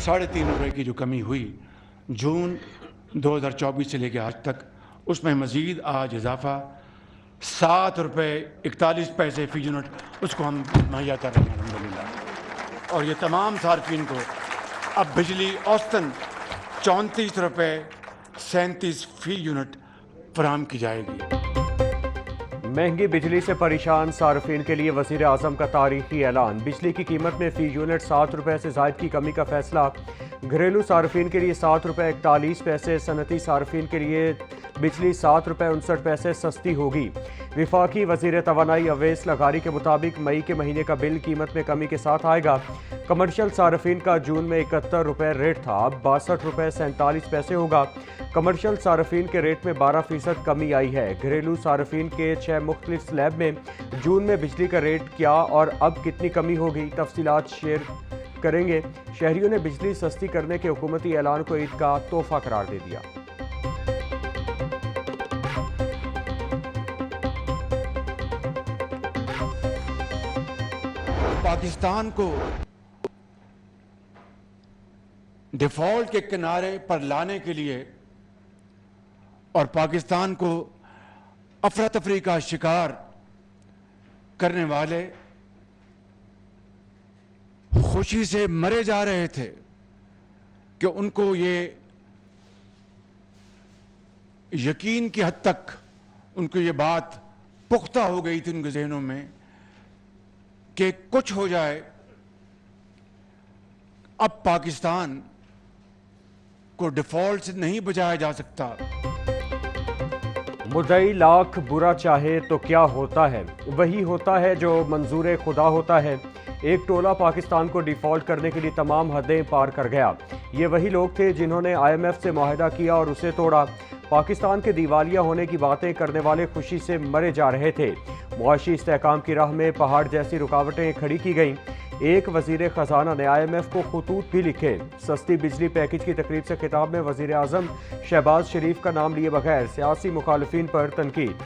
₹3.5 की जो कमी हुई जून 2024 से लेकर आज तक, उसमें मज़ीद आज इजाफा ₹7.41 फ़ी यूनिट उसको हम मुहैया कर रहे हैं अल्हम्दुलिल्लाह। और ये तमाम सार्फिन को अब बिजली औसतन ₹34.37 फ़ी यूनिट फराहम की जाएगी। महंगी बिजली से परेशान सार्फिन के लिए वज़ीर आज़म का तारीखी ऐलान। बिजली की कीमत में फ़ी यूनिट ₹7 से ज़ायद की कमी का फैसला। घरेलू सार्फिन के लिए ₹7.41, सनती सार्फिन के लिए बिजली ₹7.59 सस्ती होगी। विफाकी वज़ीर तवानाई अवैस लगारी के मुताबिक मई के महीने का बिल कीमत में कमी के साथ आएगा। कमर्शियल सार्फिन का जून में ₹71 रेट था, अब ₹62.47 होगा। कमर्शियल सार्फिन के रेट में 12% कमी आई है। घरेलू सार्फिन के 6 मुख्तलिफ स्लैब में जून में बिजली का रेट क्या और अब कितनी कमी होगी, तफसीलात शेयर करेंगे। शहरियों ने बिजली सस्ती करने के हुकूमती ऐलान को ईद का तोहफा करार दे दिया। पाकिस्तान को डिफॉल्ट के किनारे पर लाने के लिए और पाकिस्तान को अफरा तफरी का शिकार करने वाले खुशी से मरे जा रहे थे कि उनको ये यकीन की हद तक उनको ये बात पुख्ता हो गई थी उनके जहनों में कि कुछ हो जाए, अब पाकिस्तान को डिफॉल्ट से नहीं बचाया जा सकता। मुद्दई लाख बुरा चाहे तो क्या होता है, वही होता है जो मंजूर खुदा होता है। एक टोला पाकिस्तान को डिफॉल्ट करने के लिए तमाम हदें पार कर गया। ये वही लोग थे जिन्होंने IMF से मुआहदा किया और उसे तोड़ा। पाकिस्तान के दिवालिया होने की बातें करने वाले खुशी से मरे जा रहे थे। मुआशी इस्तेहकाम की राह में पहाड़ जैसी रुकावटें खड़ी की गईं। एक वजीर खजाना ने IMF को खतूत भी लिखे। सस्ती बिजली पैकेज की तकरीब से खिताब में वजीर आजम शहबाज शरीफ का नाम लिए बगैर सियासी मुखालिफिन पर तनकीद।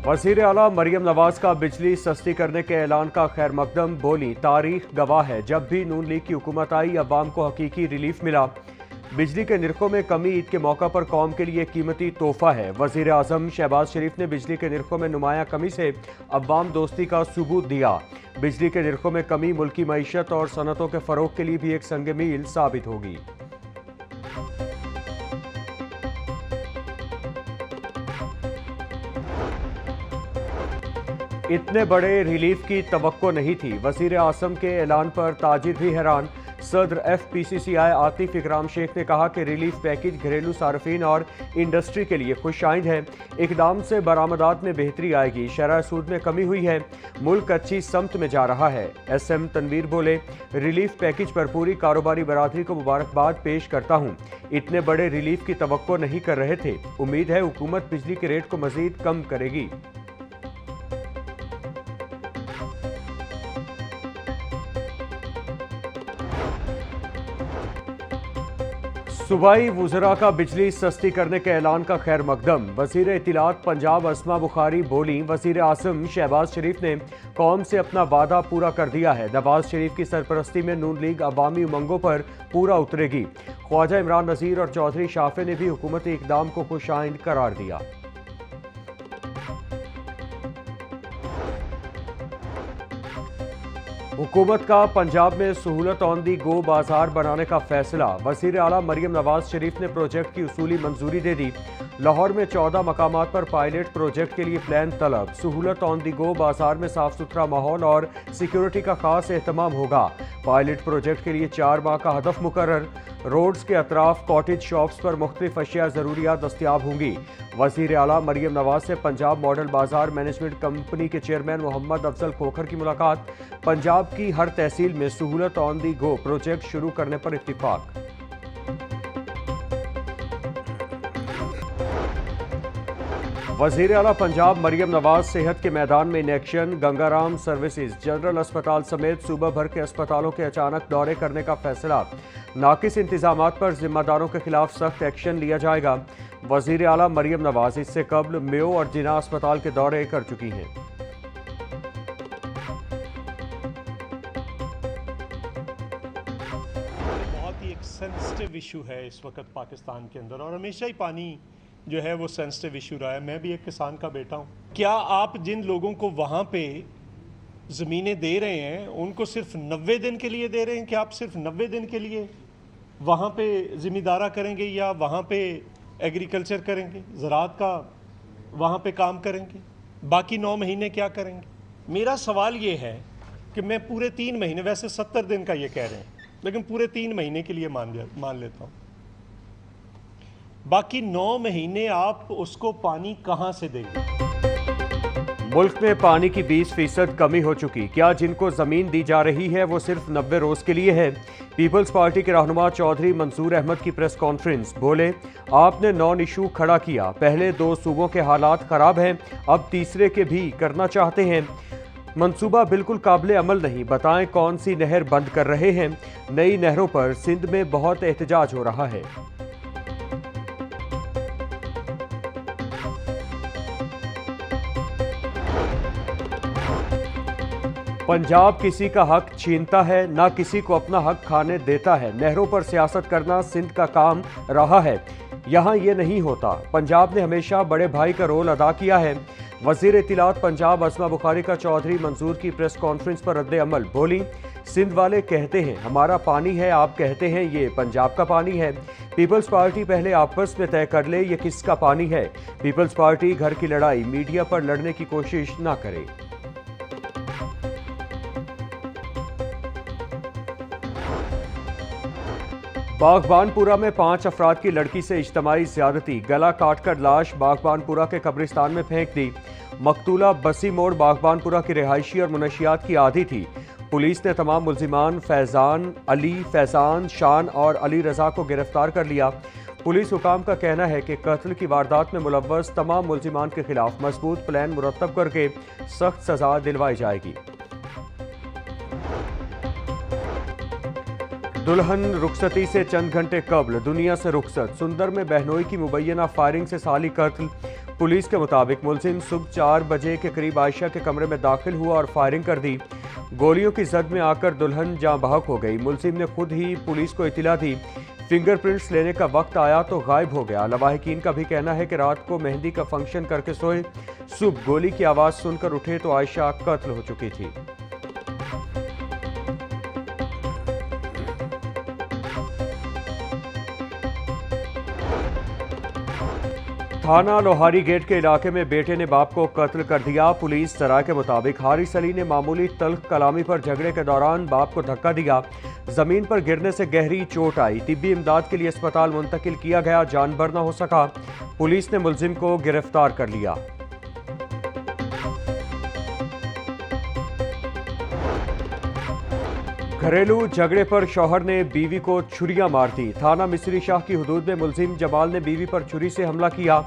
वज़ीर आला मरियम नवाज का बिजली सस्ती करने के ऐलान का खैर मकदम। बोली, तारीख गवाह है, जब भी नून लीग की हुकूमत आई अवाम को हकीकी रिलीफ मिला। बिजली के निरखों में कमी ईद के मौका पर कौम के लिए कीमती तोहफा है। वज़ीर आज़म शहबाज शरीफ ने बिजली के निरखों में नुमाया कमी से अवाम दोस्ती का सबूत दिया। बिजली के निरखों में कमी मुल्की मईशत और सनतों के फ़रोग के लिए भी एक संग मील साबित होगी। इतने बड़े रिलीफ की तवक्को नहीं थी। वज़ीर आज़म के ऐलान पर ताजिर भी हैरान। सदर FPCCI आतिफ इकराम शेख ने कहा कि रिलीफ पैकेज घरेलू सार्फिन और इंडस्ट्री के लिए खुशाइंद है। इकदाम से बरामदात में बेहतरी आएगी, शरह सूद में कमी हुई है, मुल्क अच्छी समत में जा रहा है। SM तनवीर बोले, रिलीफ पैकेज पर पूरी कारोबारी बरादरी को मुबारकबाद पेश करता हूँ। इतने बड़े रिलीफ की तवक्को नहीं कर रहे थे। उम्मीद है हुकूमत बिजली के रेट को मजीद कम करेगी। सूबाई वुज़रा का बिजली सस्ती करने के ऐलान का खैर मकदम। वज़ीर इत्तलात पंजाब अस्मा बुखारी बोली, वज़ीर आज़म शहबाज शरीफ ने कौम से अपना वादा पूरा कर दिया है। नवाज शरीफ की सरपरस्ती में नून लीग अवामी उमंगों पर पूरा उतरेगी। ख्वाजा इमरान नज़ीर और चौधरी शाफे ने भी हुकूमती इक़दाम को खुशाइंद करार दिया। हुकूमत का पंजाब में सहूलत ऑन दी गो बाजार बनाने का फैसला। वज़ीर आला मरियम नवाज शरीफ ने प्रोजेक्ट की उसूली मंजूरी दे दी। लाहौर में 14 मकामात पर पायलट प्रोजेक्ट के लिए प्लान तलब। सहूलत ऑन दी गो बाजार में साफ सुथरा माहौल और सिक्योरिटी का खास एहतमाम होगा। पायलट प्रोजेक्ट के लिए 4 माह का हदफ मुकर्रर। रोड्स के अतराफ कॉटेज शॉप्स पर मुख्तलिफ अशिया ज़रूरियात दस्तियाब होंगी। वज़ीर आला मरियम नवाज से पंजाब मॉडल बाजार मैनेजमेंट कंपनी के चेयरमैन मोहम्मद अफजल खोखर की मुलाकात। पंजाब की हर तहसील में सहूलत ऑन दी गो प्रोजेक्ट शुरू करने पर इत्तिफाक। वजीर आला पंजाब मरियम नवाज सेहत के मैदान में in action. Gangaram services general अस्पताल समेत सूबा भर के अस्पतालों के अचानक दौरे करने का फैसला। नाकिस इंतजामात पर जिम्मेदारों के खिलाफ सख्त एक्शन लिया जाएगा। वजीर आला मरियम नवाज इससे कबल मेयो और जिना अस्पताल के दौरे कर चुकी हैं। बहुत ही एक सेंसिटिव इशू है इस वक्त पाकिस्तान के अंदर, और हमेशा ही पानी जो है वो सेंसिटिव इशू रहा है। मैं भी एक किसान का बेटा हूँ। क्या आप जिन लोगों को वहाँ पे ज़मीनें दे रहे हैं उनको सिर्फ 90 दिन के लिए दे रहे हैं? कि आप सिर्फ 90 दिन के लिए वहाँ पे ज़मींदारा करेंगे या वहाँ पे एग्रीकल्चर करेंगे, ज़राअत का वहाँ पे काम करेंगे, बाकी 9 महीने क्या करेंगे? मेरा सवाल ये है कि मैं पूरे 3 महीने, वैसे 70 दिन का ये कह रहे हैं, लेकिन पूरे 3 महीने के लिए मान लेता हूँ, बाकी 9 महीने आप उसको पानी कहां से देंगे? मुल्क में पानी की 20% कमी हो चुकी। क्या जिनको जमीन दी जा रही है वो सिर्फ 90 रोज के लिए है? पीपल्स पार्टी के रहनुमा चौधरी मंसूर अहमद की प्रेस कॉन्फ्रेंस। बोले, आपने नॉन इशू खड़ा किया। पहले 2 सूबों के हालात खराब हैं, अब तीसरे के भी करना चाहते हैं। मंसूबा बिल्कुल काबिल अमल नहीं। बताएं कौन सी नहर बंद कर रहे हैं? नई नहरों पर सिंध में बहुत एहतजाज हो रहा है। पंजाब किसी का हक छीनता है, ना किसी को अपना हक खाने देता है। नहरों पर सियासत करना सिंध का काम रहा है, यहाँ ये नहीं होता। पंजाब ने हमेशा बड़े भाई का रोल अदा किया है। वजीर इत्तलात पंजाब अस्मा बुखारी का चौधरी मंसूर की प्रेस कॉन्फ्रेंस पर रद्द अमल। बोली, सिंध वाले कहते हैं हमारा पानी है, आप कहते हैं ये पंजाब का पानी है। पीपल्स पार्टी पहले आपस में तय कर ले ये किसका पानी है। पीपल्स पार्टी घर की लड़ाई मीडिया पर लड़ने की कोशिश ना करे। बागबानपुरा में 5 अफराद की लड़की से इज्तमाई ज्यादती। गला काटकर लाश बागबानपुरा के कब्रिस्तान में फेंक दी। मकतूला बसी मोड़ बागबानपुरा की रिहायशी और मुनशियात की आदी थी। पुलिस ने तमाम मुल्जिमान फैजान, अली, फैजान, शान और अली रजा को गिरफ्तार कर लिया। पुलिस हुकाम का कहना है कि कत्ल की वारदात में मुलव्वस तमाम मुल्जिमान के खिलाफ मजबूत प्लान मुरतब करके सख्त सजा दिलवाई जाएगी। दुल्हन रुखसती से चंद घंटे कबल दुनिया से रुखसत। सुंदर में बहनोई की मुबैना फायरिंग से साली कत्ल। पुलिस के मुताबिक मुलजिम सुबह 4 बजे के करीब आयशा के कमरे में दाखिल हुआ और फायरिंग कर दी। गोलियों की जद में आकर दुल्हन जाँ बहक हो गई। मुलजिम ने खुद ही पुलिस को इत्तला दी। फिंगरप्रिंट्स लेने का वक्त आया तो गायब हो गया। लवाहिकीन का भी कहना है कि रात को मेहंदी का फंक्शन करके सोए, सुबह गोली की आवाज़ सुनकर उठे तो आयशा कत्ल हो चुकी थी। थाना लोहारी गेट के इलाके में बेटे ने बाप को कत्ल कर दिया। पुलिस जराये के मुताबिक हारिस अली ने मामूली तल्ख कलामी पर झगड़े के दौरान बाप को धक्का दिया। जमीन पर गिरने से गहरी चोट आई। तिब्बी इमदाद के लिए अस्पताल मुंतकिल किया गया, जानबर न हो सका। पुलिस ने मुलजिम को गिरफ्तार कर लिया। घरेलू झगड़े पर शौहर ने बीवी को छुरियां मार दी। थाना मिस्री शाह की हुदूद में मुलजिम जमाल ने बीवी पर छुरी से हमला किया।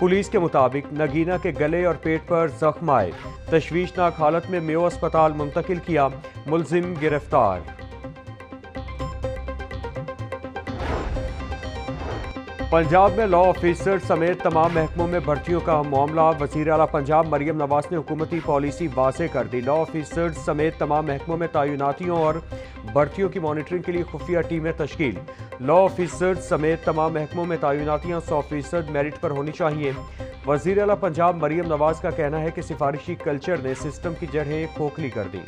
पुलिस के मुताबिक नगीना के गले और पेट पर जख्म आए। तशवीशनाक हालत में मेयो अस्पताल मुंतकिल किया। मुलजिम गिरफ्तार। पंजाब में लॉ ऑफिसर समेत तमाम महकमों में भर्तियों का मामला। वज़ीर आला पंजाब मरियम नवाज ने हुकूमती पॉलिसी वाज़े कर दी। लॉ ऑफिसर समेत तमाम महकमों में तैनातियों और भर्तियों की मॉनिटरिंग के लिए खुफिया टीमें तश्कील। लॉ ऑफिसर समेत तमाम महकमों में तैनातियाँ 100% मेरिट पर होनी चाहिए। वज़ीर आला पंजाब मरियम नवाज का कहना है कि सिफारिशी कल्चर ने सिस्टम की जड़ें खोखली कर दी।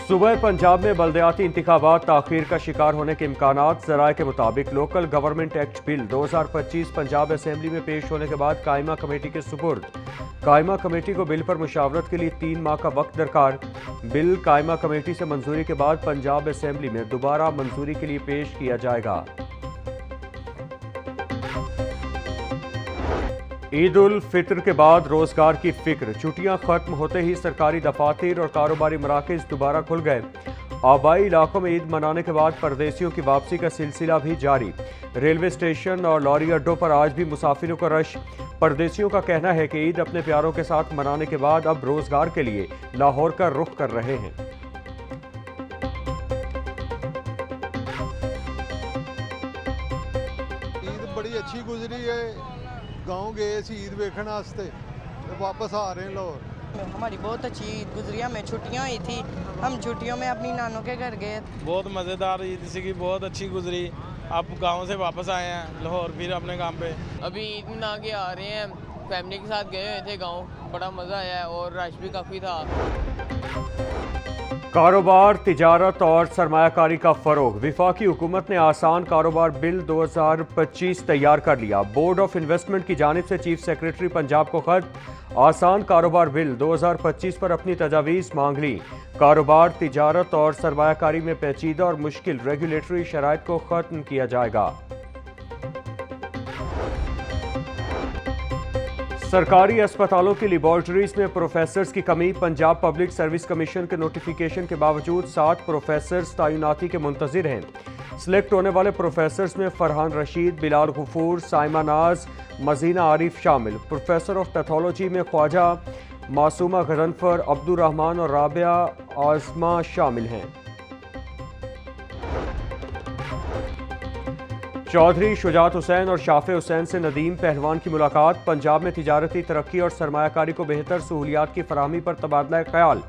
सुबह पंजाब में बल्दियाती इंतखाबात ताखीर का शिकार होने के इम्कानात। ज़राए के मुताबिक local government act bill 2025 Punjab assembly में पेश होने के बाद कायमा कमेटी के सुपुर्द। कायमा कमेटी को बिल पर मुशावरत के लिए 3 माह का वक्त दरकार। बिल कायमा कमेटी से मंजूरी के बाद पंजाब असेंबली में दोबारा मंजूरी के लिए पेश किया जाएगा। ईद उल फित्र के बाद रोजगार की फिक्र। छुट्टियां खत्म होते ही सरकारी दफातर और कारोबारी मराकज दोबारा खुल गए। आबाई इलाकों में ईद मनाने के बाद परदेशियों की वापसी का सिलसिला भी जारी। रेलवे स्टेशन और लॉरी अड्डों पर आज भी मुसाफिरों का रश। परदेशियों का कहना है कि ईद अपने प्यारों के साथ मनाने के बाद अब रोजगार के लिए लाहौर का रुख कर रहे हैं। ईद बड़ी अच्छी गुजरी है। गांव गए सी ईद वेखण वास्ते, तो वापस आ रहे हैं लाहौर। हमारी बहुत अच्छी ईद गुजरी, हमें छुट्टियां हुई थी, हम छुट्टियों में अपनी नानों के घर गए। बहुत मज़ेदार ईद सी, बहुत अच्छी गुजरी। अब गांव से वापस आए हैं लाहौर, फिर अपने काम पे। अभी ईद मना के आ रहे हैं, फैमिली के साथ गए हुए थे गांव, बड़ा मज़ा आया है और रश भी काफ़ी था। कारोबार, तिजारत और सरमायाकारी का फरोग। विफाकी हुकूमत ने आसान कारोबार बिल 2025 तैयार कर लिया। बोर्ड ऑफ इन्वेस्टमेंट की जानिब से चीफ सेक्रेटरी पंजाब को खत। आसान कारोबार बिल 2025 पर अपनी तजावीज़ मांग ली। कारोबार, तिजारत और सरमायाकारी में पेचीदा और मुश्किल रेगुलेटरी शराइत को ख़त्म किया जाएगा। सरकारी अस्पतालों की लेबॉर्ट्रीज में प्रोफेसर्स की कमी। पंजाब पब्लिक सर्विस कमीशन के नोटिफिकेशन के बावजूद 7 प्रोफेसर्स तैनाती के मुंतजिर हैं। सिलेक्ट होने वाले प्रोफेसर्स में फरहान रशीद, बिलाल गफूर, साइमा नाज, मजीना आरिफ शामिल। प्रोफेसर ऑफ पैथोलॉजी में ख्वाजा मासूमा गजनफर, अब्दुल रहमान और राबिया आजमा शामिल हैं। चौधरी शुजात हुसैन और शाफे हुसैन से नदीम पहलवान की मुलाकात। पंजाब में तिजारती तरक्की और सरमायाकारी को बेहतर सहूलियात की फराहमी पर तबादला ख्याल।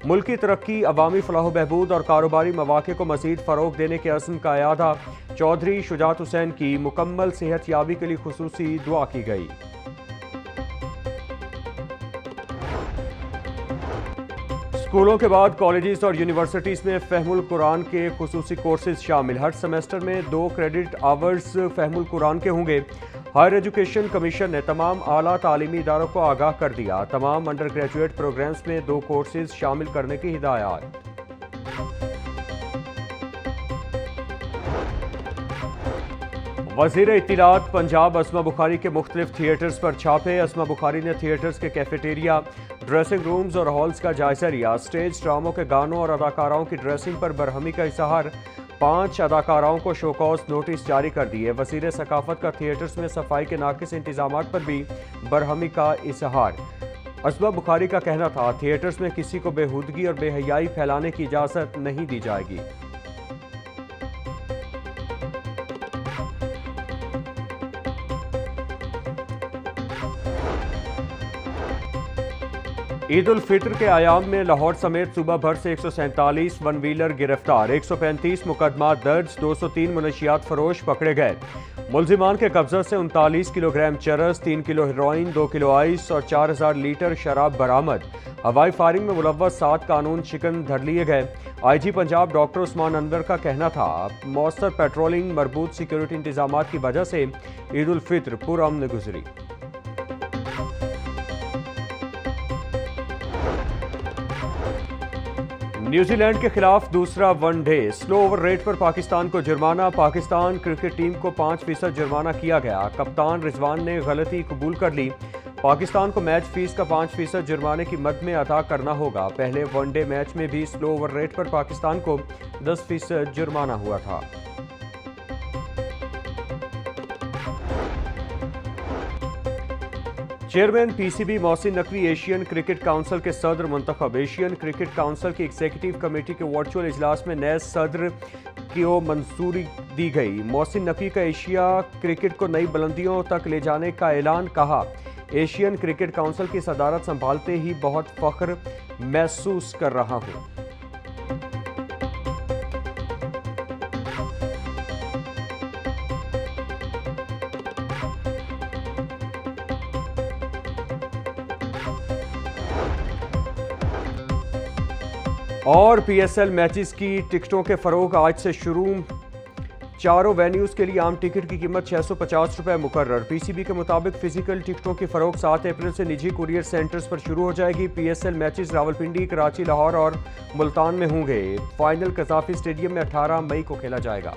मुल्की तरक्की, अवामी फलाह बहबूद और कारोबारी मौाक़े को मज़ीद फ़रोग़ देने के अज़्म का यादा। चौधरी शुजात हुसैन की मुकम्मल सेहत याबी के लिए खुसूसी दुआ की गई। स्कूलों के बाद कॉलेजेस और यूनिवर्सिटीज़ में फ़हमुल कुरान के खुसूसी कोर्सेज शामिल। हर सेमेस्टर में 2 क्रेडिट आवर्स फ़हमुल कुरान के होंगे। हायर एजुकेशन कमीशन ने तमाम आला तालीमी इदारों को आगाह कर दिया। तमाम अंडर ग्रेजुएट प्रोग्राम्स में 2 कोर्सेज शामिल करने की हिदायत। वज़ीर इत्तिलात पंजाब अस्मा बुखारी के मुख्तलिफ थिएटर्स पर छापे। अस्मा बुखारी ने थिएटर्स के कैफेटेरिया, ड्रेसिंग रूम्स और हॉल्स का जायजा लिया। स्टेज ड्रामों के गानों और अदाकाराओं की ड्रेसिंग पर बरहमी का इजहार। 5 अदाकाराओं को शोकॉज नोटिस जारी कर दिए। वज़ीर सकाफत का थिएटर्स में सफाई के नाकिस इंतजामात पर भी बरहमी का इजहार। अस्मा बुखारी का कहना था, थिएटर्स में किसी को बेहूदगी और बेहयाई फैलाने की इजाज़त नहीं दी जाएगी। ईद उल फित्र के आयाम में लाहौर समेत सूबा भर से 147 वन व्हीलर गिरफ्तार। 135 मुकदमा दर्ज, 203 मुनशियात फरोश पकड़े गए। मुलजिमान के कब्जा से 39 किलोग्राम चरस, 3 किलो हेरोइन, 2 किलो आइस और 4000 लीटर शराब बरामद। हवाई फायरिंग में मुलव्वस 7 कानून शिकन धर लिए गए। IG पंजाब डॉक्टर उस्मान अनवर का कहना था, मौसर पेट्रोलिंग, मरबूत सिक्योरिटी इंतजामात की वजह से ईद उल फित्र पुरअमन गुजरी। न्यूजीलैंड के खिलाफ दूसरा वनडे। स्लो ओवर रेट पर पाकिस्तान को जुर्माना। पाकिस्तान क्रिकेट टीम को 5% जुर्माना किया गया। कप्तान रिजवान ने गलती कबूल कर ली। पाकिस्तान को मैच फीस का 5% जुर्माने की मद में अदा करना होगा। पहले वनडे मैच में भी स्लो ओवर रेट पर पाकिस्तान को 10% जुर्माना हुआ था। Chairman PCB Mohsin Naqvi Asian cricket council के सदर मुंतखब। एशियन क्रिकेट काउंसिल की एग्जीक्यूटिव कमेटी के वर्चुअल इजलास में नए सदर को मंजूरी दी गई। मोहसिन नकवी का एशिया क्रिकेट को नई बुलंदियों तक ले जाने का ऐलान। कहा, एशियन क्रिकेट काउंसिल की सदारत संभालते ही बहुत फख्र महसूस कर रहा हूँ। और PSL मैचेस की टिकटों के फरोग आज से शुरू। चारों वेन्यूज़ के लिए आम टिकट की कीमत 650 रुपये मुकर्रर। PCB के मुताबिक फिजिकल टिकटों की फरोग 7 अप्रैल से निजी कुरियर सेंटर्स पर शुरू हो जाएगी। PSL मैचेस रावलपिंडी, कराची, लाहौर और मुल्तान में होंगे। फाइनल कज़ाफी स्टेडियम में 18 मई को खेला जाएगा।